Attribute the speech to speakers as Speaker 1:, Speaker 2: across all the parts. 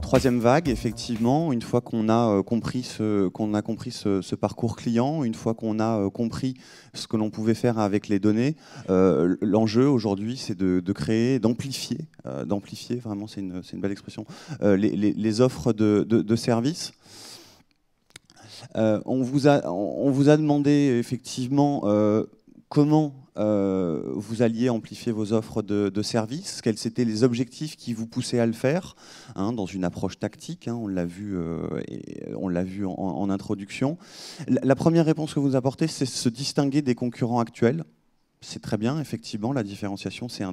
Speaker 1: Troisième vague, effectivement, une fois qu'on a compris ce parcours client, une fois qu'on a compris ce que l'on pouvait faire avec les données, l'enjeu aujourd'hui, c'est de créer, d'amplifier, vraiment c'est une belle expression, les offres de services. On vous a demandé effectivement comment vous alliez amplifier vos offres de services, quels étaient les objectifs qui vous poussaient à le faire, dans une approche tactique, on l'a vu en introduction. La première réponse que vous apportez, c'est se distinguer des concurrents actuels. C'est très bien, effectivement, la différenciation, c'est un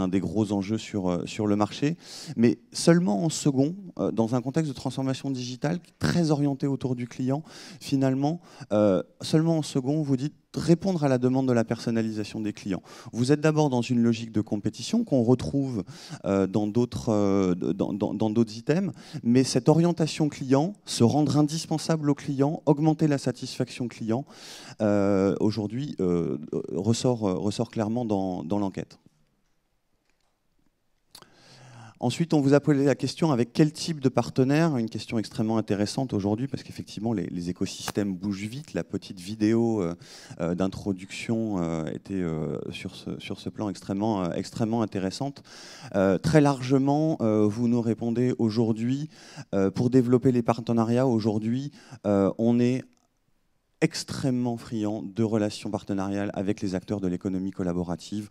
Speaker 1: des gros enjeux sur le marché. Mais seulement en second, dans un contexte de transformation digitale très orienté autour du client, finalement, seulement en second, vous dites répondre à la demande de la personnalisation des clients. Vous êtes d'abord dans une logique de compétition qu'on retrouve dans d'autres items, mais cette orientation client, se rendre indispensable au client, augmenter la satisfaction client, aujourd'hui ressort clairement dans l'enquête. Ensuite, on vous a posé la question avec quel type de partenaire, une question extrêmement intéressante aujourd'hui parce qu'effectivement les écosystèmes bougent vite. La petite vidéo d'introduction était sur ce plan extrêmement intéressante. Très largement, vous nous répondez aujourd'hui, pour développer les partenariats, aujourd'hui, on est extrêmement friand de relations partenariales avec les acteurs de l'économie collaborative,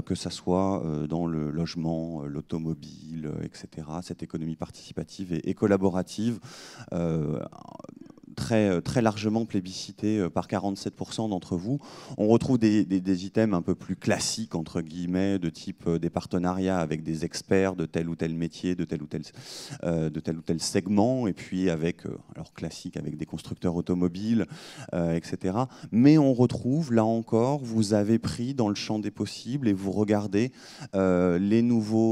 Speaker 1: que ce soit dans le logement, l'automobile, etc. Cette économie participative et collaborative, très largement plébiscité par 47% d'entre vous. On retrouve des items un peu plus classiques, entre guillemets, de type des partenariats avec des experts de tel ou tel métier, de tel ou tel segment, et puis avec, alors classique, avec des constructeurs automobiles, etc. Mais on retrouve, là encore, vous avez pris dans le champ des possibles et vous regardez les nouveaux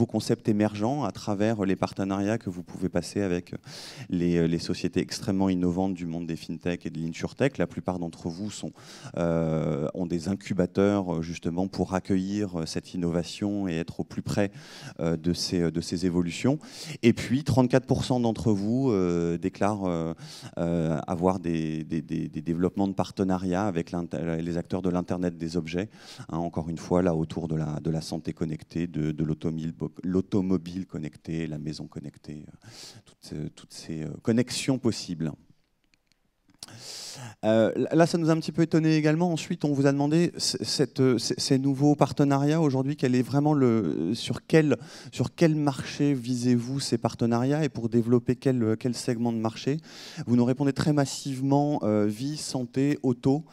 Speaker 1: concepts émergents à travers les partenariats que vous pouvez passer avec les sociétés extrêmement innovantes du monde des fintech et de l'insurtech. La plupart d'entre vous ont des incubateurs justement pour accueillir cette innovation et être au plus près de ces évolutions. Et puis 34% d'entre vous déclarent avoir des développements de partenariats avec les acteurs de l'Internet des objets, encore une fois là autour de la santé connectée, de l'automobile connectée, la maison connectée, toutes ces connexions possibles. Là, ça nous a un petit peu étonné également. Ensuite, on vous a demandé ces nouveaux partenariats aujourd'hui, sur quel marché visez-vous ces partenariats et pour développer quel segment de marché. Vous nous répondez très massivement vie, santé, auto.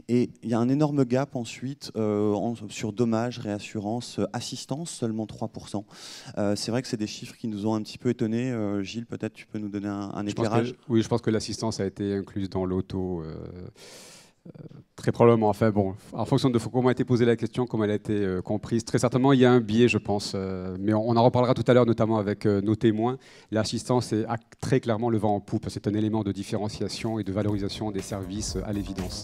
Speaker 1: Et il y a un énorme gap ensuite sur dommages, réassurance, assistance, seulement 3%. C'est vrai que c'est des chiffres qui nous ont un petit peu étonnés. Gilles, peut-être tu peux nous donner un éclairage.
Speaker 2: Oui, je pense que l'assistance a été incluse dans l'auto. Très probablement. Enfin bon, en fonction de comment a été posée la question, comment elle a été comprise, très certainement il y a un biais, je pense. Mais on en reparlera tout à l'heure, notamment avec nos témoins. L'assistance a très clairement le vent en poupe. C'est un élément de différenciation et de valorisation des services à l'évidence.